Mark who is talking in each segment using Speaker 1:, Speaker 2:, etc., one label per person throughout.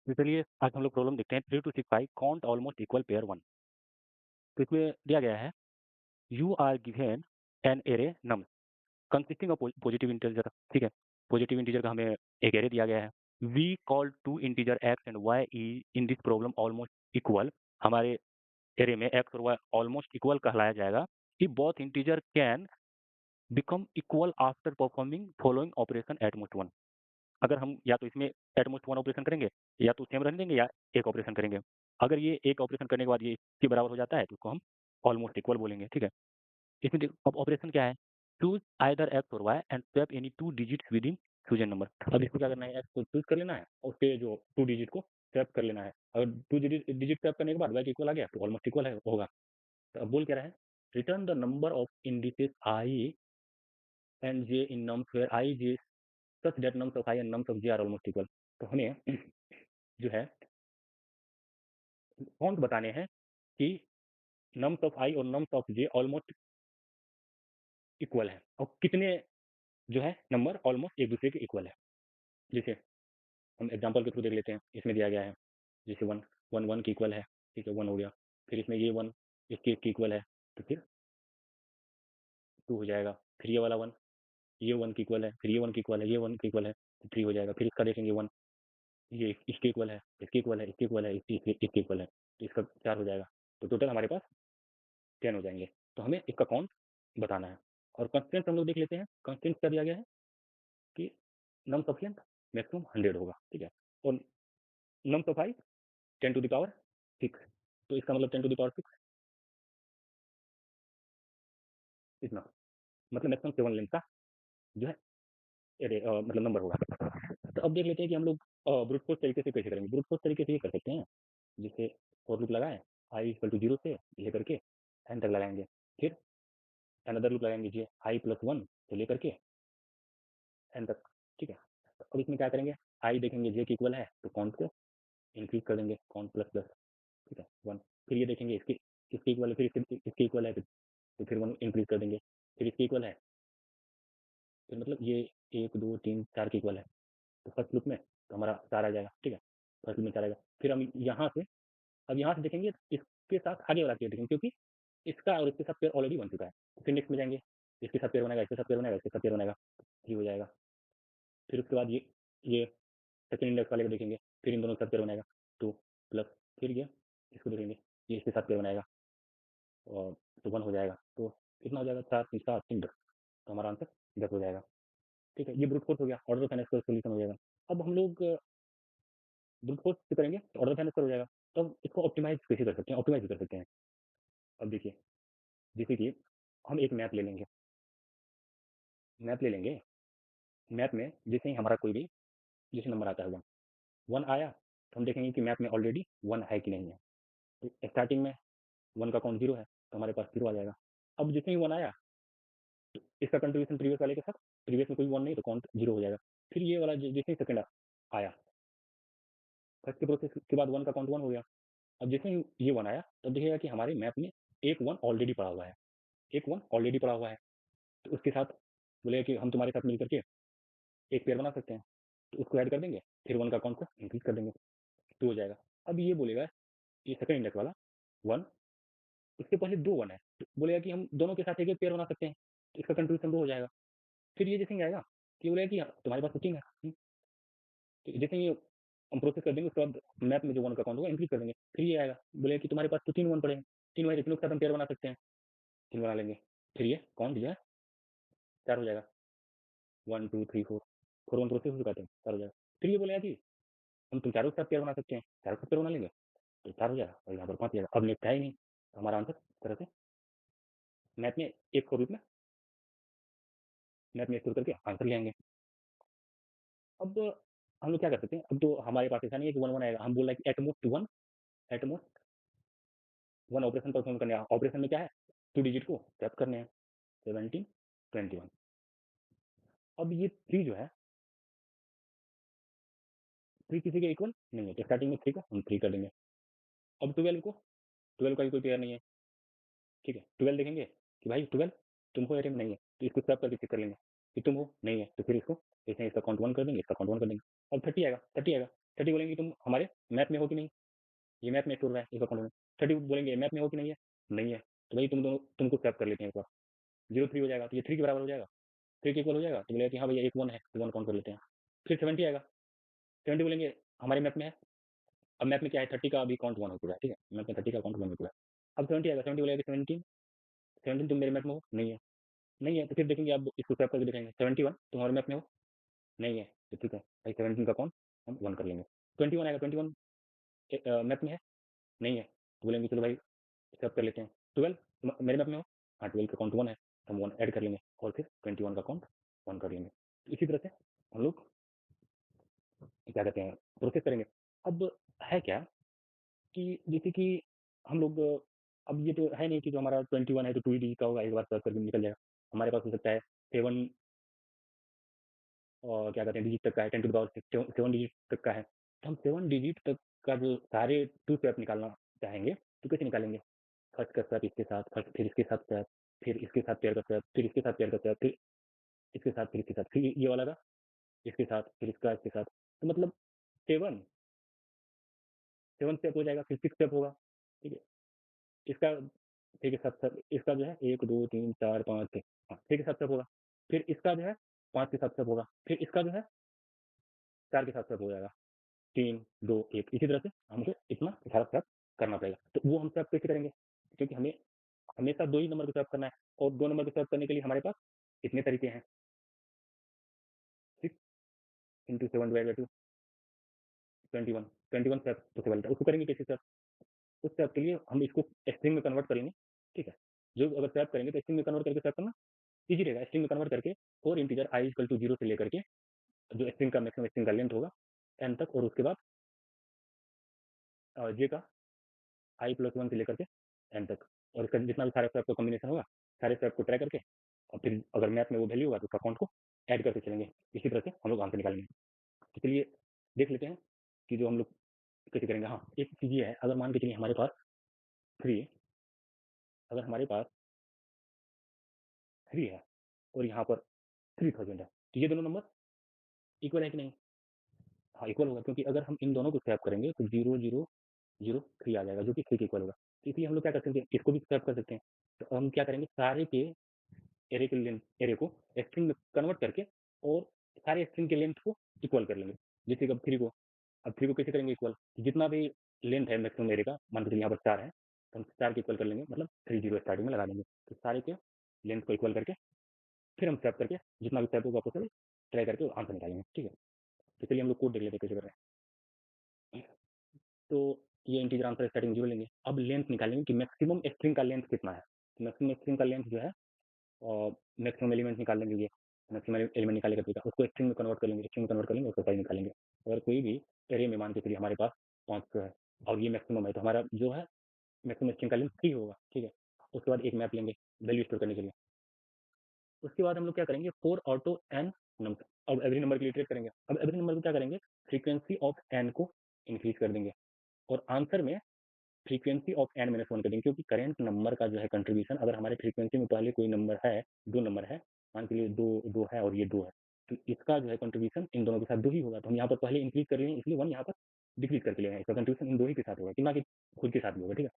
Speaker 1: तो चलिए आज हम लोग प्रॉब्लम देखते हैं 3 two 6 5 count almost equal pair 1। तो इसमें दिया गया है you are given an array nums consisting of positive integer. ठीक है, पॉजिटिव इंटीजर का हमें एक एरे दिया गया है। We call two integer x and y in this problem almost equal. हमारे एरे में एक्स और वाई ऑलमोस्ट इक्वल कहलाया जाएगा कि both integer can become equal after performing following operation at most one. अगर हम या तो इसमें एट मोस्ट वन ऑपरेशन करेंगे या तो सेम रहने देंगे या एक ऑपरेशन करेंगे। अगर ये एक ऑपरेशन करने के बाद ये इसके बराबर हो जाता है तो उसको हम ऑलमोस्ट इक्वल बोलेंगे। ठीक है, इसमें अब ऑपरेशन क्या है, चूज आइदर एक्स और y and swap any two digits within fusion number. अब इसको क्या करना है, एक्स को चूज कर लेना है और उसके जो टू डिजिट को स्वैप कर लेना है। अगर टू डिजिट स्वैप करने के बाद वाई इक्वल आ गया तो ऑलमोस्ट इक्वल है होगा। तो अब बोल क्या रहा है, return the number of indices i and j in nums where i j such that nums of i and nums of j are almost equal. तो हमें जो है काउंट बताने हैं कि नम्स ऑफ आई और nums of J almost equal है और कितने जो है नंबर ऑलमोस्ट एक दूसरे के इक्वल है। जैसे हम एग्जांपल के थ्रू देख लेते हैं, इसमें दिया गया है जैसे वन वन वन की इक्वल है। ठीक है, वन हो गया। फिर इसमें ये वन इसके इक्वल है तो फिर टू हो जाएगा। फिर ये वाला वन ये वन की इक्वल है, फिर ये वन की इक्वल है, ये वन की इक्वल है तो थ्री हो जाएगा। फिर इसका देखेंगे वन ये इसके इक्वल है, इसके इक्वल है, इसके इक्वल है, इसके इक्वल है तो इसका चार हो जाएगा। तो टोटल हमारे पास 10 हो जाएंगे। तो हमें इसका काउंट बताना है। और कंस्टेंट हम लोग देख लेते हैं, कंस्टेंट क्या दिया गया है कि नम सफिशिएंट मैक्सिमम 100 होगा। ठीक है, और नम सफाई 10 टू द पावर 6। तो इसका मतलब 10 टू द पावर 6 इतना, मतलब मैक्सिमम 7 लेंथ का जो है मतलब नंबर होगा। तो अब देख लेते हैं कि हम लोग ब्रूट फोर्स तरीके से कैसे करेंगे। ब्रूट फोर्स तरीके से ये कर सकते हैं, जैसे फॉर लूप लगाएं आई इक्वल टू 0 से लेकर के एन तक लगाएंगे। फिर अनदर लूप लगाएंगे जी आई प्लस 1 से लेकर के एन तक। ठीक है, तो अब इसमें क्या करेंगे, आई देखेंगे जे की इक्वल है तो काउंट को इंक्रीज कर देंगे, काउंट प्लस प्लस। ठीक है, वन। फिर ये देखेंगे इसके इक्वल है, फिर इसके इक्वल है तो फिर वन इंक्रीज कर देंगे। फिर इसके इक्वल है, फिर मतलब ये एक दो तीन चार के इक्वल है तो फर्स्ट लूप में तो हमारा चार आ जाएगा। ठीक है, फर्स्ट लूप में चार आएगा। फिर हम यहाँ से अब यहाँ से देखेंगे इसके साथ आगे वाला पेयर देखेंगे, क्योंकि इसका और इसके साथ पेयर ऑलरेडी बन चुका है। तो फिर नेक्स्ट में जाएंगे, इसके साथ पेयर बनेगा, इसके साथ पेयर बनेगा, इसके साथ पेयर बनेगा, थ्री हो जाएगा। फिर उसके बाद ये सेकंड इंडेक्स वाले को देखेंगे, फिर इन दोनों के साथ पेयर बनाएगा टू प्लस, फिर ये इसको देखेंगे ये इसके साथ पेयर बनाएगा और तो वन हो जाएगा। तो कितना हो जाएगा, चार तीन सात तीन 10। तो हमारा आंसर 10 हो जाएगा। ठीक है, ये ब्रूट फोर्स हो गया, ऑर्डर ऑफ एन सोल्यूशन हो जाएगा। अब हम लोग ब्रूट फोर्स से करेंगे तो ऑर्डर ऑफ एन हो जाएगा। तो अब इसको ऑप्टिमाइज कैसे कर सकते हैं, ऑप्टिमाइज कर सकते हैं। अब देखिए, जैसे कि हम एक मैप ले लेंगे, मैप ले लेंगे, मैप में जैसे ही हमारा कोई भी जैसे नंबर आता है वन, वन आया तो हम देखेंगे कि मैप में ऑलरेडी वन है कि नहीं है। तो स्टार्टिंग में वन का काउंट जीरो है तो हमारे पास जीरो आ जाएगा। अब जितने ही वन आया तो इसका कंट्रीब्यूशन प्रीवियस वाले के साथ, प्रीवियस में कोई वन नहीं तो काउंट जीरो हो जाएगा। फिर ये वाला जैसे ही सेकंड आया, फर्स्ट के प्रोसेस के बाद वन का काउंट वन हो गया। अब जैसे ही ये वन आया तब देखिएगा कि हमारे मैप में एक वन ऑलरेडी पड़ा हुआ है, एक वन ऑलरेडी पड़ा हुआ है। तो उसके साथ बोले कि हम तुम्हारे साथ मिल करके एक पेयर बना सकते हैं, तो उसको ऐड कर देंगे, फिर वन का काउंट को इंक्रीज कर देंगे, टू हो जाएगा। अब ये बोलेगा ये सेकंड इंडेक्स वाला वन, इसके पहले दो वन है तो बोलेगा कि हम दोनों के साथ एक एक पेयर बना सकते हैं, तो इसका कंट्रीब्यूशन दो हो जाएगा। फिर ये जैसे ही आएगा कि बोलेगा कि तुम्हारे पास तो तीन है। तो जैसे ही हम प्रोसेस कर देंगे उसके बाद मैप में जो वन का काउंट होगा इंक्रीज कर देंगे। फिर ये आएगा बोलेगा कि तुम्हारे पास तो तीन वन पड़े हैं, तीन वन तीनों के साथ हम पेयर बना सकते हैं, तीन बना लेंगे। फिर ये काउंट जो है चार हो जाएगा, one two three four, four one process हो चुका है चार हो जाएगा। फिर ये बोलेगा कि हम तुम चारों के साथ पेयर बना सकते हैं, चारों के साथ पेयर बना लेंगे तो चार हो जाएगा और यहाँ पर पाँच हो जाएगा। अब नेक्स्ट है ही नहीं तो हमारा आंसर इस तरह से मैथ में एक के रूप में मैथ में स्टोर करके आंसर ले आएंगे। अब हम लोग क्या कर सकते हैं, अब तो हमारे पास ऐसा नहीं है कि वन वन आएगा, हम बोल रहे हैं कि at most one, at most one operation perform करने हैं। ऑपरेशन में क्या है, टू डिजिट को स्वैप करने हैं, 17 21। अब ये थ्री जो है, थ्री किसी के इक्वल नहीं है तो स्टार्टिंग में थ्री को हम थ्री कर देंगे। अब ट्वेल्व को, ट्वेल्व का भी कोई पेयर नहीं है। ठीक है, ट्वेल्व देखेंगे कि भाई ट्वेल्व तुम हो या नहीं है तो इसको स्वैप करके चेक कर लेंगे कि तुम हो नहीं है तो फिर इसको ऐसे इसका काउंट वन कर देंगे, इसका काउंट वन कर देंगे। अब थर्टी आएगा, थर्टी आएगा 30 बोलेंगे तुम हमारे मैप में हो कि नहीं, ये मैप में स्टोर हुआ है इस अकाउंट में। 30 बोलेंगे मैप में हो कि नहीं है, नहीं है, तो भाई तुमको स्वैप कर लेते हैं एक बार। 03 हो जाएगा तो ये 3 के बराबर हो जाएगा, 3 के इक्वल हो जाएगा, तो बोलेगा कि हाँ भैया एक 1 है, तो 1 काउंट कर लेते हैं। फिर 70 आएगा, 70 बोलेंगे हमारे मैप में है। अब मैप में क्या है, 30 का अभी काउंट 1 हो चुका है, ठीक है, मैप में 30 का काउंट 1 हो चुका है। अब 70 आएगा, 70 बोलेगा 17, 17 तुम मेरे मैप में हो, नहीं है, नहीं है, तो फिर देखेंगे, अब इसको स्वैप करके देखेंगे, 71 तुम्हारे मैप में हो, नहीं है, तो ठीक है भाई 17 का काउंट हम 1 कर लेंगे। 21 आएगा, 21 मैप में है, नहीं है, तो बोलेंगे चलो भाई स्वैप कर लेते हैं। 12 मेरे मैप में हो, हाँ 12 का काउंट 1 है, तो हम 1 ऐड कर लेंगे और फिर 21 का काउंट 1 कर लेंगे। तो इसी तरह से हम लोग क्या कहते हैं, प्रोसेस करेंगे। अब है क्या कि जैसे कि हम लोग अब ये तो है नहीं कि जो हमारा 21 है तो 2 ही डिजिट का होगा, एक बार स्वैप करके निकल जाएगा। हमारे पास हो सकता है 7 और क्या कहते हैं डिजिट तक का है, 10 टू द पावर 7 डिजिट तक का है। तो हम 7 डिजिट तक का जो सारे 2 स्वैप निकालना चाहेंगे, तो कैसे निकालेंगे? फर्स्ट का स्वैप इसके साथ, फर्स्ट फिर इसके साथ स्वैप, फिर इसके साथ पेयर का स्वैप, फिर इसके साथ पेयर का स्वैप, फिर इसके साथ, फिर इसके साथ, फिर ये वाला का इसके साथ, फिर इसका इसके साथ। तो मतलब 7 7 स्टेप हो जाएगा, फिर 6 स्टेप होगा, ठीक है? इसका 6 के साथ साथ इसका जो है 1, 2, 3, 4, 5, 6 हाँ, 6 के साथ स्टेप होगा। फिर इसका जो है 5 के साथ स्टेप होगा। फिर इसका जो है 4 के साथ स्टेप हो जाएगा। 3, 2, 1 इसी तरह से हमको इतना सारा स्वैप करना पड़ेगा। तो वो हम स्वैप कैसे करेंगे? क्योंकि हमें हमेशा 2 ही नंबर को स्वैप करना है और 2 नंबर को स्वैप करने के लिए हमारे पास इतने तरीके हैं। 6 into 7 divided by 2 21 21 swap possible है। उसको करेंगे कैसे स्वैप? उस स्वैप के लिए हम इसको स्ट्रिंग में कन्वर्ट कर लेंगे, ठीक है? जो अगर स्वैप करेंगे तो स्ट्रिंग में कन्वर्ट करके स्वैप करना ईज़ी रहेगा। स्ट्रिंग में कन्वर्ट करके और इंटीजर i इक्वल टू 0 से लेकर के जो स्ट्रिंग का मैक्सिमम स्ट्रिंग का लेंथ होगा n तक, और उसके बाद j का i प्लस 1 से लेकर के n तक, और इसका जितना भी सारे स्वैप का कॉम्बिनेशन होगा, सारे स्वैप को ट्राई करके और फिर अगर मैथ में वो वैल्यू होगा तो उसका अकाउंट को ऐड करके चलेंगे। इसी तरह से हम लोग आंसर निकालेंगे। तो चलिए देख लेते हैं कि जो हम लोग कैसे करेंगे। हाँ, एक चीज़ ये है, अगर मान के चलिए हमारे पास 3 अगर हमारे पास 3 है और यहाँ पर 3000 है, तो ये दोनों नंबर इक्वल है कि नहीं? हाँ, इक्वल होगा, क्योंकि अगर हम इन दोनों को स्वैप करेंगे तो 0, 0, 0, 3 आ जाएगा, जो कि 3 के इक्वल होगा। तो इसलिए हम लोग क्या कर सकते हैं, इसको भी स्वैप कर सकते हैं। तो हम क्या करेंगे, सारे के एरे के लेंथ एरे को स्ट्रिंग में कन्वर्ट करके और सारे स्ट्रिंग के लेंथ को इक्वल कर लेंगे। जैसे कि अब 3 को कैसे करेंगे इक्वल? जितना भी लेंथ है मैक्सिमम एरे का, मान के चलिए यहाँ पर 4 है, तो हम 4 को इक्वल कर लेंगे, मतलब 30 स्टार्टिंग में लगा देंगे। तो सारे के लेंथ को इक्वल करके फिर हम स्वैप करके जितना भी स्वैप होगा आपको ट्राई करके आंसर निकालेंगे, ठीक है? तो चलिए हम लोग कोड देख लेते हैं कैसे कर रहे हैं। तो ये इंटीजर आंसर स्टार्टिंग 0 लेंगे। अब लेंथ निकालेंगे कि मैक्सिमम स्ट्रिंग का लेंथ कितना है। तो मैक्सिमम स्ट्रिंग का लेंथ जो है मैक्सिमम एलिमेंट निकाल लेंगे, ये मैक्सिमम एलिमेंट निकाले का तरीका, उसको स्ट्रिंग में कन्वर्ट कर लेंगे, स्ट्रिंग में कन्वर्ट कर लेंगे, उसको साइज निकालेंगे। अगर कोई भी एरे में मान के चलिए हमारे पास 500 है और ये मैक्सिमम है, तो हमारा जो है मैक्सिमम स्ट्रिंग का लेंथ 3 होगा, ठीक है? उसके बाद एक मैप लेंगे वैल्यू स्टोर करने के लिए। उसके बाद हम लोग क्या करेंगे, 4 ऑटो एन नंबर, अब एवरी नंबर के लिए इटरेट करेंगे। अब एवरी नंबर को क्या करेंगे, फ्रीक्वेंसी ऑफ एन को इंक्रीज कर देंगे और आंसर में frequency of n minus one कर देंगे, क्योंकि करेंट नंबर का जो है कंट्रीब्यूशन, अगर हमारे फ्रीक्वेंसी में पहले कोई नंबर है, 2 नंबर है, मान के लिए 2 है और ये 2 है, तो इसका जो है कंट्रीब्यूशन इन दोनों के साथ 2 ही होगा। तो हम यहाँ पर पहले इंक्रीज कर लेंगे, इसलिए 1 यहाँ पर डिक्रीज करके ले आए, इसका कंट्रीब्यूशन इन 2 ही के साथ होगा, कि ना कि खुद के साथ भी होगा, ठीक है?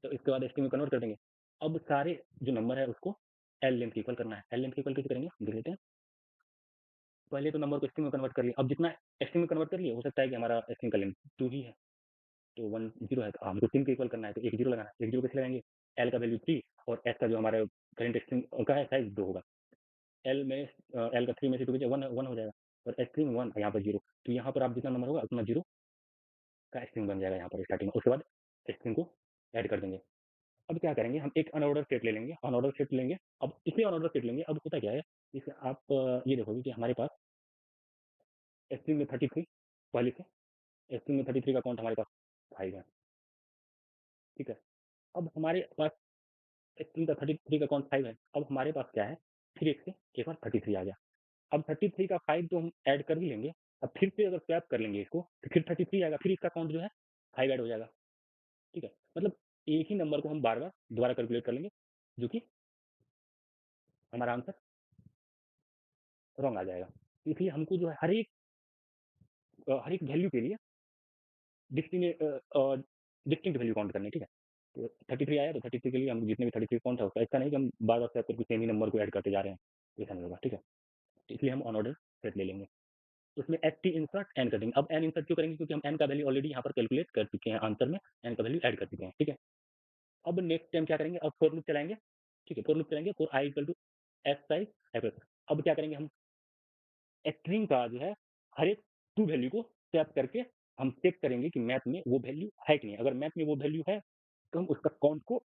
Speaker 1: तो इसके बाद स्ट्रिंग में कन्वर्ट कर देंगे। अब सारे जो नंबर है उसको एल लेंथ इक्वल करना है। एल लेंथ इक्वल कैसे करेंगे देख लेते हैं। पहले तो नंबर को स्ट्रिंग में कन्वर्ट कर लिया, अब जितना स्ट्रिंग में कन्वर्ट कर लिया, हो सकता है कि हमारा स्ट्रिंग का लेंथ 2 ही है, तो 1 0 है, तो हमको 3 को इक्वल करना है, तो एक 0 लगाना है। एक 0 कैसे लगाएंगे, एल का वैल्यू 3 और एस का जो हमारा करंट स्ट्रिंग का है साइज 2 होगा। एल में एल का 3 में से 2 1 1 हो जाएगा और स्ट्रिंग 1 यहाँ पर 0, तो यहाँ पर आप जितना नंबर होगा उतना 0 का स्ट्रिंग बन जाएगा यहाँ पर स्टार्टिंग में। उसके बाद स्ट्रिंग को ऐड कर देंगे। अब क्या करेंगे, हम एक अनऑर्डर सेट ले लेंगे, अनऑर्डर सेट लेंगे। अब इसलिए अनऑर्डर सेट लेंगे, अब होता क्या है, जैसे आप ये देखोगे कि हमारे पास स्ट्रिंग में 33 पहले से स्ट्रिंग में 33 का काउंट हमारे पास 5 है, ठीक है? अब हमारे पास स्ट्रिंग का 33 का काउंट 5 है। अब हमारे पास क्या है, फिर एक से एक बार 33 आ गया। अब 33 का 5 तो हम ऐड कर ही लेंगे। अब फिर से अगर स्वैप कर लेंगे इसको, तो फिर 33 आएगा, फिर इसका काउंट जो है 5 ऐड हो जाएगा, ठीक है? मतलब एक ही नंबर को हम बार-बार दोबारा कैलकुलेट कर लेंगे, जो कि हमारा आंसर रॉन्ग आ जाएगा। इसलिए हमको जो है हर एक हर एक वैल्यू के लिए डिस्टिंक्ट डिस्टिंक्ट वैल्यू काउंट करनी है, ठीक है? तो 33 आया तो 33 के लिए हम जितने भी 33 काउंट है उसका ऐसा नहीं कि हम बार-बार स्वैप करके सेम ही नंबर को ऐड करते जा रहे हैं, ऐसा नहीं होगा, ठीक है? तो इसलिए हम अनऑर्डर सेट ले लेंगे। उसमें एसटी इंसर्ट एन कर देंगे। अब एन इंसर्ट क्यों करेंगे? क्योंकि हम एन का वैल्यू ऑलरेडी यहाँ पर कैलकुलेट कर चुके हैं आंसर में, एन का वैल्यू ऐड कर चुके हैं, ठीक है? अब नेक्स्ट टाइम क्या करेंगे? अब फॉर लूप चलाएँगे, ठीक है? फॉर लूप चलाएँगे for i equal to s size f s. अब क्या करेंगे हम स्ट्रिंग का जो है हर एक टू वैल्यू को स्वैप करके हम चेक करेंगे कि मैथ में वो वैल्यू है कि नहीं। अगर मैथ में वो वैल्यू है, तो हम उसका काउंट को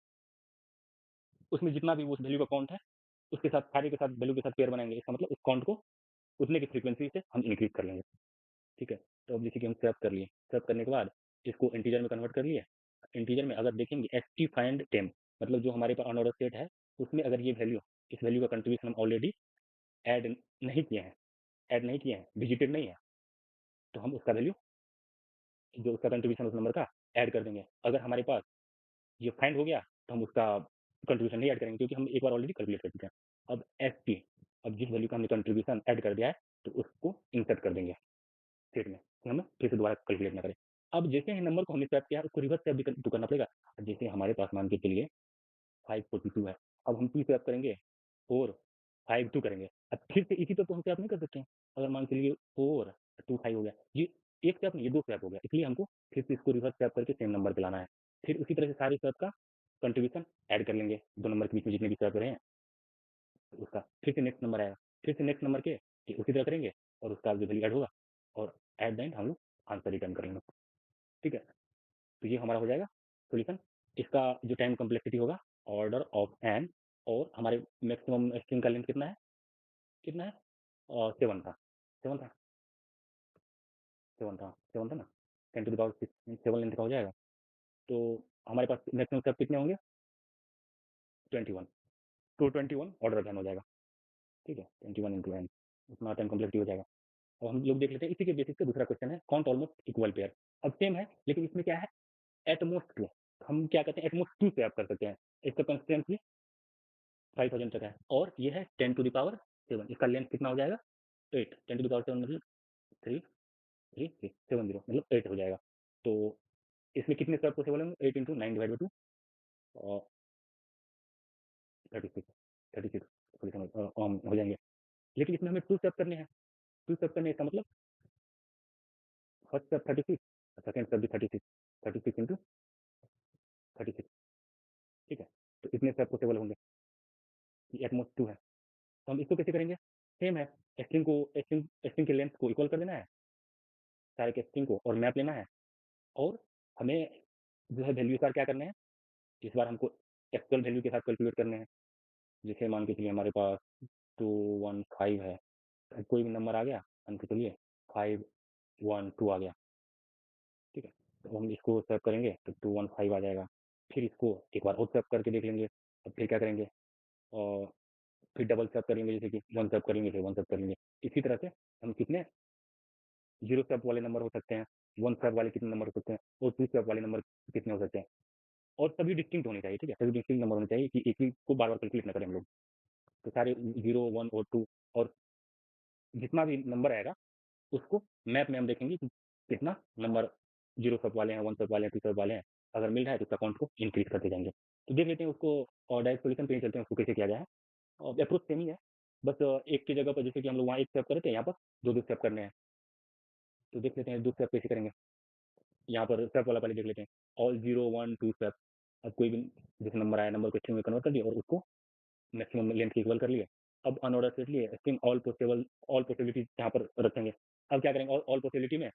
Speaker 1: उसमें जितना भी उस वैल्यू का काउंट है, उसके साथ सारे के साथ वैल्यू के साथ पेयर बनाएँगे। इसका मतलब उस काउंट को उतने की फ्रीक्वेंसी से हम इंक्रीज़ कर लेंगे, ठीक है? तो अब जैसे कि हम स्वैप कर लिए, स्वैप करने के बाद इसको इंटीजर में कन्वर्ट कर लिए। इंटीजर में अगर देखेंगे एसटी फाइंड टेम्प मतलब जो हमारे पास अनऑर्डर सेट है, उसमें अगर ये वैल्यू इस वैल्यू का कंट्रीब्यूशन हम ऑलरेडी ऐड नहीं किए हैं, विजिटेड नहीं है, तो हम उसका वैल्यू जो उसका कंट्रीब्यूशन उस नंबर का ऐड कर देंगे। अगर हमारे पास ये फाइंड हो गया, तो हम उसका कंट्रीब्यूशन नहीं ऐड करेंगे क्योंकि हम एक बार ऑलरेडी कैलकुलेट कर चुके हैं। अब एसटी अब जिस वैल्यू का हमने कंट्रीब्यूशन ऐड कर दिया है, तो उसको इंसर्ट कर देंगे सेट में, कि हम फिर से दोबारा कैलकुलेट ना करें। अब जैसे ही नंबर को हमने स्वैप किया, उसको रिवर्स स्वैप भी तो करना पड़ेगा। अब जैसे हमारे पास मान के चलिए 542 है, अब हम 2 स्वैप करेंगे, 4 5 2 करेंगे। अब फिर से इसी पे तो हम स्वैप नहीं कर सकते हैं। अगर मान के चलिए 4 2 5 हो गया, ये 1 स्वैप नहीं, ये 2 स्वैप हो गया। इसलिए हमको फिर से इसको रिवर्स स्वैप करके सेम नंबर पे लाना है। फिर उसी तरह से सारे स्वैप का कंट्रीब्यूशन ऐड कर लेंगे, 2 नंबर के बीच में जितने भी स्वैप रहे हैं, तो उसका फिर से नेक्स्ट नंबर आएगा। फिर से नेक्स्ट नंबर के उसी तरह करेंगे और उसका जो वैल्यू ऐड होगा और एट द एंड हम लोग आंसर रिटर्न करेंगे, ठीक है? तो ये हमारा हो जाएगा सॉल्यूशन। इसका जो टाइम कॉम्प्लेक्सिटी होगा ऑर्डर ऑफ एन और हमारे मैक्सिमम स्ट्रिंग का लेंथ कितना है? कितना है? 7 था, 7 था, 7 था ना? 10 टू द पावर 6 7 लेंथ का हो जाएगा। तो हमारे पास मैक्सिमम स्टेप कितने होंगे? 21 तो 21 ऑर्डर ऑफ एन हो जाएगा, ठीक है? 21 इंटू एन उतना टाइम कॉम्प्लेक्सिटी हो जाएगा। अब हम लोग देख लेते हैं इसी के बेसिस पे दूसरा क्वेश्चन है काउंट ऑलमोस्ट इक्वल पेयर। अब सेम है लेकिन इसमें क्या है एट मोस्ट 2 हम क्या कहते हैं एट मोस्ट 2 से आप कर सकते हैं। इसका कंस्ट्रेंट भी 5000 तक है और ये है 10 टू द पावर 7 इसका लेंथ कितना हो जाएगा 8 10 टू द पावर 7 मतलब 3 3 3 70 मतलब 8 हो जाएगा। तो इसमें कितने स्टेप पॉसिबल होंगे 8 इंटू 9 डिवाइड बाई 2 और 36 36 सॉल्यूशन हो जाएंगे। लेकिन इसमें हमें 2 स्टेप करने हैं 2 स्टेप करने का मतलब फर्स्ट स्टेप 36 सेकंड स्टेप भी 36 36 इंटू 36 ठीक है। तो इतने स्टेप पॉसिबल होंगे एटमोस्ट 2 है। तो हम इसको कैसे करेंगे? सेम है स्ट्रिंग के लेंथ को इक्वल कर देना है सारे के स्ट्रिंग को और मैप लेना है और हमें जो है वैल्यू बार क्या करने हैं इस बार हमको एक्चुअल वैल्यू के साथ कैलकुलेट करने हैं। जैसे मान के चलिए हमारे पास 215 है कोई भी नंबर आ गया मान के चलिए 512 आ गया ठीक है। तो हम इसको सेव करेंगे तो 215 आ जाएगा। फिर इसको एक बार और सेव करके देख लेंगे। अब फिर क्या करेंगे और फिर डबल सेव करेंगे जैसे कि 1 सेव करेंगे फिर 1 सेव करेंगे। इसी तरह से हम कितने 0 स्टेप वाले नंबर हो सकते हैं, 1 स्टेप वाले कितने नंबर हो सकते हैं और 2 स्टेप वाले नंबर कितने हो सकते हैं और सभी डिस्टिंक्ट होने चाहिए, ठीक है? सभी डिस्टिंक्ट नंबर होने चाहिए कि एक ही को बार-बार कैलकुलेट ना करें हम लोग। तो सारे 0, 1 और 2 और जितना भी नंबर आएगा उसको मैप में हम देखेंगे कि कितना नंबर 0 स्टेप वाले हैं, 1 स्टेप वाले हैं, 2 स्टेप वाले हैं। अगर मिल रहा है तो उसका काउंट को इंक्रीज़ करते जाएँगे। तो देख लेते हैं उसको और डायरेक्ट सॉल्यूशन पे ही चलते हैं उसको कैसे किया गया है। अप्रोच सेम ही है। बस एक की जगह पर जैसे कि हम लोग वहाँ 1 स्टेप कर रहे थे, यहाँ पर 2-2 स्टेप करने हैं। तो देख लेते हैं 2 स्टेप कैसे करेंगे। यहाँ पर स्टेप वाला पहले देख लेते हैं। All 0, 1, 2 step. अब कोई भी जैसे नंबर आया, नंबर को स्ट्रिंग में कन्वर्ट कर दिया और उसको मैक्सिमम लेंथ के इक्वल कर लिए। अब अनऑर्डर सेट लिए, स्ट्रिंग ऑल पॉसिबिलिटीज़ यहाँ पर रखेंगे। अब क्या करेंगे ऑल पॉसिबिलिटी में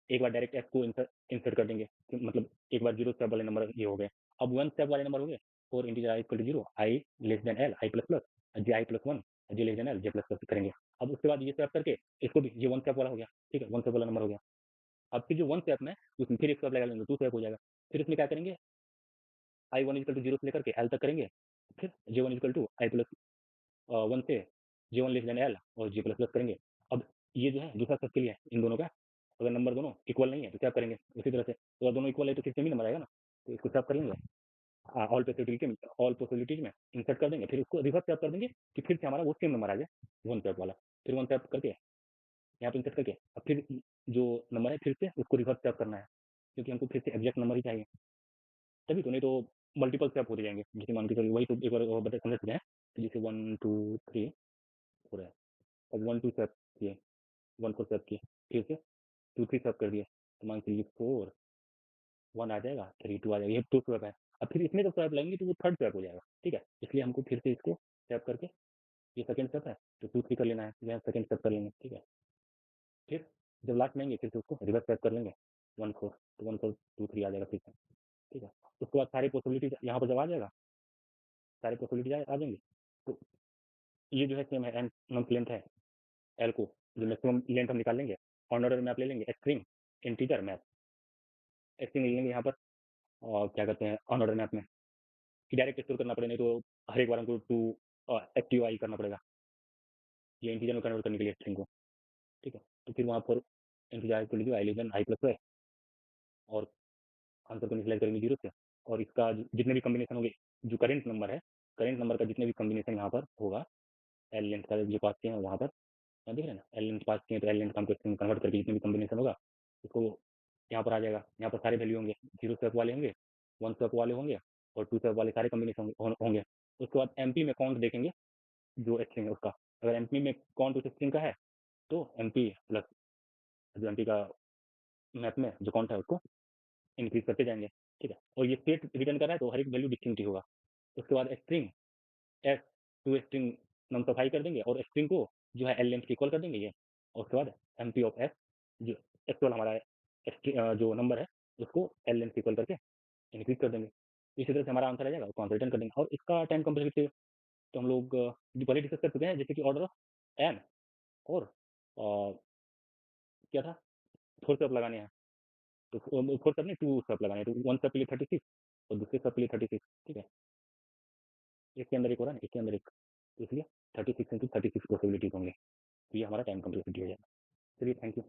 Speaker 1: एक बार डायरेक्ट एस को इंसर्ट कर देंगे। कि मतलब एक बार 0 स्टेप वाले नंबर ये हो गए। अब 1 स्टेप वाले नंबर हो गए। For integer i equal to 0, i less than l, i plus plus, j i plus 1, j less than l, j plus plus करेंगे। अब उसके बाद ये स्वैप करके इसको भी ये 1 स्टेप वाला हो गया, ठीक है? 1 स्टेप वाला नंबर हो गया। अब फिर जो 1 स्टेप में उसमें फिर एक स्टेप लगा लेंगे, 2 स्टेप हो जाएगा। फिर इसमें क्या करेंगे i1 इक्वल टू 0 से लेकर के l तक करेंगे। फिर j1 equal to i plus 1 से j1 लेस देन l और j प्लस प्लस करेंगे। अब ये जो है दूसरा स्टेप के लिए है इन दोनों का। अगर नंबर दोनों इक्वल नहीं है तो क्या करेंगे उसी तरह से। तो अगर दोनों इक्वल है तो फिर सेम ही नंबर आएगा ना। तो इसको स्वैप कर लेंगे ऑल पॉसिबिलिटीज में इंसर्ट कर देंगे। फिर उसको रिवर्स स्वैप कर देंगे कि फिर से हमारा वो सेम नंबर आ जाए 1 स्वैप वाला। फिर 1 स्वैप करके यहाँ पे इंसर्ट करके अब फिर जो नंबर है फिर से उसको रिवर्स स्वैप करना है, क्योंकि हमको फिर से एग्ज़ैक्ट नंबर ही चाहिए। तभी तो, नहीं तो मल्टीपल स्वैप होते जाएँगे। जैसे मान के चलिए वही तो एक बार बता समझ चुके हैं। तो जैसे 1, 2, 3 हो रहा है। अब 1, 2 स्वैप किए, 1, 4 स्वैप किए, फिर से 2, 3 स्वैप कर दिए। तो मान के चलिए 4, 1 आ जाएगा, 3, 2 आ जाएगा। ये 2 स्वैप है। अब फिर इसमें जब स्वैप लाएँगे तो वो थर्ड स्वैप हो जाएगा, ठीक है? इसलिए हमको फिर से इसको स्वैप करके ये सेकंड स्टेप है, तो 2, 3 कर लेना है, यहाँ सेकंड स्टेप कर लेंगे, ठीक है? फिर जब लास्ट में आएँगे फिर से उसको रिवर्स स्वैप कर लेंगे, 1, 4 तो 1, 4, 2, 3 आ जाएगा फिर से, ठीक है? उसके बाद सारी पॉसिबिलिटीज़ यहाँ पर जब आ जाएगा, सारी पॉसिबिलिटीज़ आ जाएँगी, तो ये जो है सेम है, एन नंबर लेंथ है, एल को जो मैक्सिमम लेंथ हम निकाल लेंगे, ऑन ऑर्डर में आप ले लेंगे स्ट्रिंग, इंटीजर, मैथ। स्ट्रिंग ले लेंगे यहाँ पर और क्या कहते हैं ऑन ऑर्डर मैथ में, कि डायरेक्ट स्टोर करना पड़े, नहीं तो हर एक बार हमको टू एसटीओआई करना पड़ेगा, ये इंटीजर में कन्वर्ट करने के लिए स्ट्रिंग को, ठीक है? तो फिर वहाँ पर इंटीजर को लीजिए, आई लेस देन आई प्लस है और आंसर को इनिशियलाइज़ करेंगे 0 से और इसका जितने भी कॉम्बिनेशन होंगे, जो करंट नंबर का जितने भी कॉम्बिनेशन यहाँ पर होगा, एल लेंथ का जो पास किए हैं वहाँ पर, यहाँ देख रहे हैं ना? एल लेंथ पास किए हैं तो एल लेंथ का हमको स्ट्रिंग कन्वर्ट करके जितने भी कॉम्बिनेशन होगा, उसको यहाँ पर आ जाएगा। यहाँ पर सारे वैल्यू होंगे, 0 स्टेप वाले होंगे, 1 स्टेप वाले होंगे और 2 स्टेप वाले सारे कॉम्बिनेशन होंगे। उसके बाद एमपी में काउंट देखेंगे जो स्ट्रिंग है उसका। अगर एमपी में काउंट उस स्ट्रिंग का है, तो एमपी प्लस जो एमपी का मैथ में जो काउंट है उसको इंक्रीज़ करते जाएँगे, ठीक है? और ये स्टेट रिटर्न कर रहा है तो हर एक वैल्यू डिस्टिंक्ट ही होगा। उसके बाद स्ट्रिंग एस टू स्ट्रिंग नंबरफाई कर देंगे और स्ट्रिंग को जो है एल लेंथ के इक्वल कर देंगे ये, और उसके बाद एमपी ऑफ एस जो एक्चुअल हमारा जो नंबर है उसको एल लेंथ के इक्वल करके इंक्रीज़ कर देंगे। इसी तरह से हमारा आंसर आ जाएगा, उसको आंसर रिटर्न कर देंगे और इसका टाइम कम्प्लेक्सिटी तो हम लोग जो पहले डिस्कस कर चुके हैं, जैसे कि ऑर्डर ऑफ एन और क्या था 4 स्टेप लगाने हैं, तो 4 स्टेप नहीं 2 स्टेप लगाने हैं, तो 1 स्टेप के लिए 36 और दूसरे स्टेप के लिए 36, ठीक है? एक के अंदर एक हो रहा है ना, एक के अंदर एक, तो इसलिए 36 इंटू 36 पॉसिबिलिटीज़ होंगे। तो ये हमारा टाइम कम्प्लेक्सिटी हो जाएगा। चलिए थैंक यू।